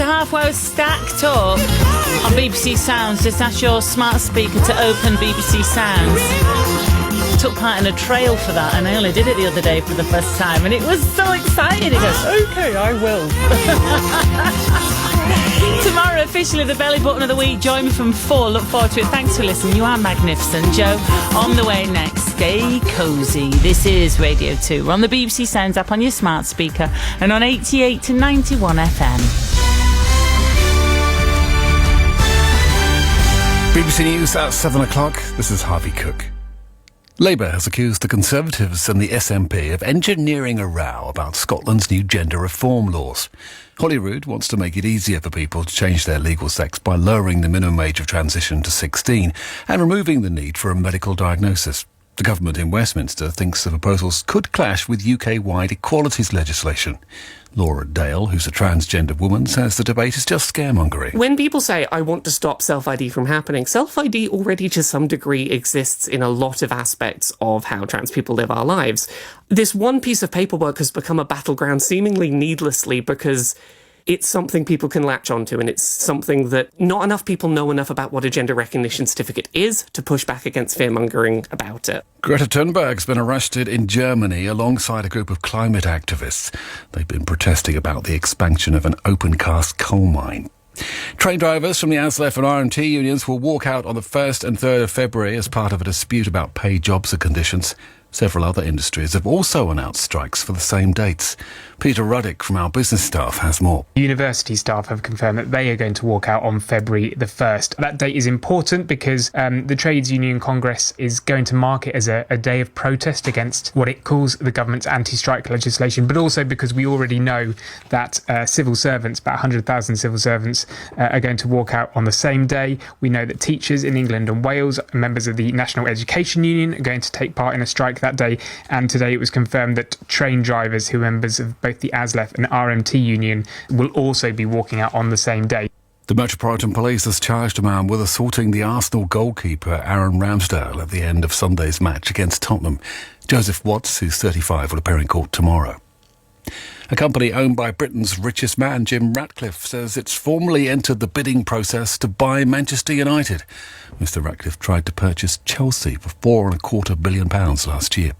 half while I was stacked up on BBC Sounds. Just ask your smart speaker to open BBC Sounds. Took part in a trail for that, and I only did it the other day for the first time, and it was so exciting. He goes, OK, I will. Tomorrow, officially the belly button of the week. Join me from 4. Look forward to it. Thanks for listening. You are magnificent. Joe, on the way next. Stay cosy. This is Radio 2. We're on the BBC Sounds app on your smart speaker and on 88 to 91 FM. BBC News at 7 o'clock. This is Harvey Cook. Labour has accused the Conservatives and the SNP of engineering a row about Scotland's new gender reform laws. Holyrood wants to make it easier for people to change their legal sex by lowering the minimum age of transition to 16 and removing the need for a medical diagnosis. The government in Westminster thinks the proposals could clash with UK-wide equalities legislation. Laura Dale, who's a transgender woman, says the debate is just scaremongering. When people say, I want to stop self-ID from happening, self-ID already to some degree exists in a lot of aspects of how trans people live our lives. This one piece of paperwork has become a battleground seemingly needlessly because it's something people can latch onto, and it's something that not enough people know enough about what a gender recognition certificate is to push back against fear-mongering about it. Greta Thunberg's been arrested in Germany alongside a group of climate activists. They've been protesting about the expansion of an open-cast coal mine. Train drivers from the ASLEF and RMT unions will walk out on the 1st and 3rd of February as part of a dispute about pay, jobs and conditions. Several other industries have also announced strikes for the same dates. Peter Ruddick from our business staff has more. University staff have confirmed that they are going to walk out on February the 1st. That date is important because the Trades Union Congress is going to mark it as a day of protest against what it calls the government's anti-strike legislation, but also because we already know that civil servants, about 100,000 civil servants, are going to walk out on the same day. We know that teachers in England and Wales, members of the National Education Union, are going to take part in a strike that day, and today it was confirmed that train drivers who are members of both the ASLEF and RMT union will also be walking out on the same day. The Metropolitan Police has charged a man with assaulting the Arsenal goalkeeper Aaron Ramsdale at the end of Sunday's match against Tottenham. Joseph Watts, who's 35, will appear in court tomorrow. A company owned by Britain's richest man, Jim Ratcliffe, says it's formally entered the bidding process to buy Manchester United. Mr Ratcliffe tried to purchase Chelsea for £4.25 billion last year.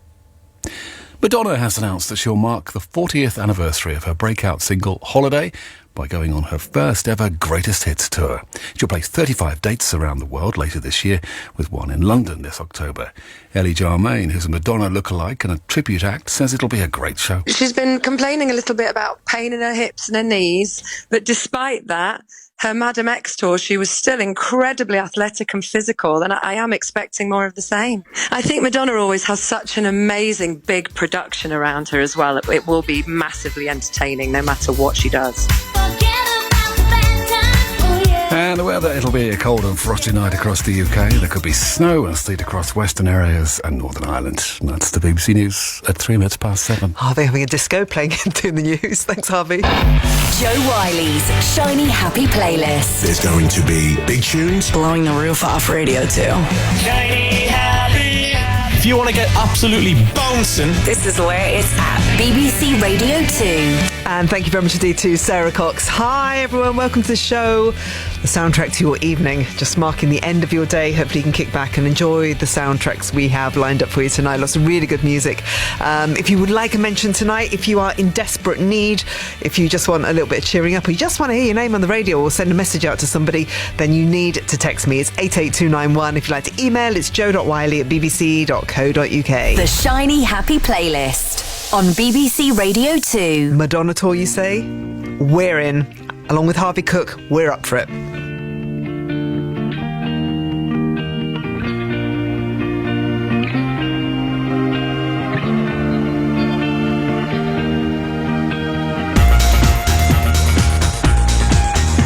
Madonna has announced that she'll mark the 40th anniversary of her breakout single Holiday by going on her first ever Greatest Hits tour. She'll play 35 dates around the world later this year, with one in London this October. Ellie Jarmaine, who's a Madonna lookalike and a tribute act, says it'll be a great show. She's been complaining a little bit about pain in her hips and her knees, but despite that, her Madam X tour, she was still incredibly athletic and physical, and I am expecting more of the same. I think Madonna always has such an amazing big production around her as well. It will be massively entertaining no matter what she does. And the weather, it'll be a cold and frosty night across the UK. There could be snow and sleet across western areas and Northern Ireland. And that's the BBC News at 7:03. Harvey having a disco playing into the news. Thanks, Harvey. Joe Wiley's Shiny Happy Playlist. There's going to be big tunes. Blowing the roof off Radio 2. Shiny Happy. If you want to get absolutely bouncing, this is where it's at. BBC Radio 2. And thank you very much indeed to Sarah Cox. Hi everyone, welcome to the show. The soundtrack to your evening, just marking the end of your day. Hopefully you can kick back and enjoy the soundtracks we have lined up for you tonight. Lots of really good music. If you would like a mention tonight, if you are in desperate need, if you just want a little bit of cheering up, or you just want to hear your name on the radio or send a message out to somebody, then you need to text me. It's 88291. If you'd like to email, it's joe.wiley@bbc.co.uk. The Shiny Happy Playlist on BBC Radio 2. Madonna tour, you say? We're in. Along with Harvey Cook, we're up for it.